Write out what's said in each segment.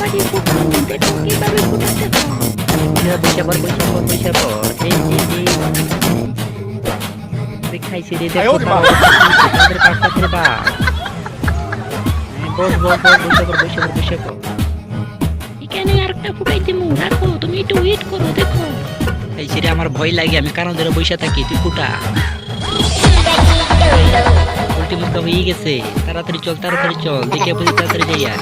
বাড়িয়ে ফুটবো, দেখো কিভাবে ফুটাচ্ছে তো। বসে পর বসে পর বসে পর এই খাইছি রে দেখো তাদের কাজটা করে বা বস বস বস বসে পর বসে পর বসে পর এখানে আরেকটা ফুটাই দিমু, রাখো তুমি একটু ওয়েট করো দেখো। খাইছি রে আমার ভয় লাগে আমি কারণ ধরে বসে থাকি তুই ফুটা উল্টি মুখটা হয়ে গেছে তাড়াতাড়ি চল দেখে বুঝি তাড়াতাড়ি যাইয়া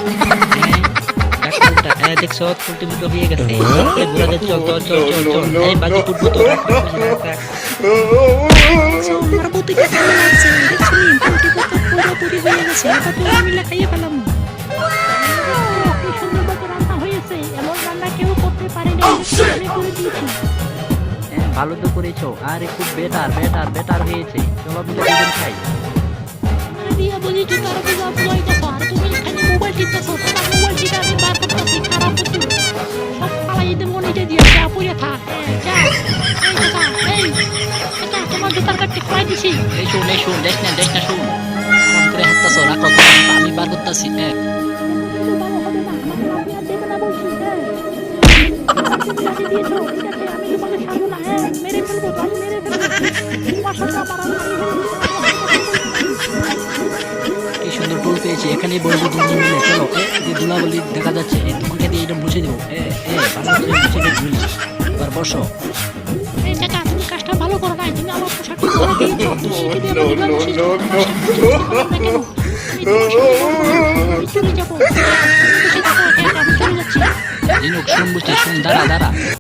হ্যাঁ দেখছো উল্টি মুখটা হয়ে গেছে ঘোরাতে চল চল চল চল চল এই বাজি ফুটবো তো আমার বুদ্ধিটা ভালো লাগছে, দেখছি ফুটি কত পুরোপুরি হয়ে গেছে, এটা তো আমি লাগাইয়ে পেলাম। কি সুন্দর মতো রান্না হয়েছে, এমন রান্না কেউ করতে পারে না, আমি করে দিয়েছি। ভালো তো করেছো আর একটু বেটার হয়েছে চলো মিলে দুজন খাই আরে দিয়া বলেছি তারা তো সব লইতেছো, আর তুমি এখানে মোবাইল টিপতেছো, তোমার মোবাইল টিপে আমি বার করতেছি, খারাপ হচ্ছে সব ফালাই দেবো নিজে দিয়ে, যা পড়ে থাক যা। এই এটা তোমার জুতার কাটতে খাই দিছি। এই শুন দেখ না শুন কাম করে হাঁটতাছো রাখো আমি বার করতেছি ভালো হবে না, আমাকে আপনি আর দেবে না বলছি। দিয়েছো ঠিক আছে, আমি তোমাকে ছাড়বো না, মেরে ফেলবো তো, আমি মেরে ফেলবো তোমার সাথে আমার কি সুন্দর টুল পেয়েছি এখানেই বলবো দুজন মিলে চলো এই ধুলাবলি দেখা যাচ্ছে এই তোমাকে দিয়ে এটা মুছে দেবো মুছে দেবো এবার বসো এই চাচা তুমি কাজটা ভালো করো নাই, তুমি আমার পোশাকটা পরে দিয়েছো, তুমি সেটি দিয়ে বলি বলছিস আমি চলে যাবো, আমি চলে যাচ্ছি। জিনুক শুন বুঝতে শুন দাঁড়া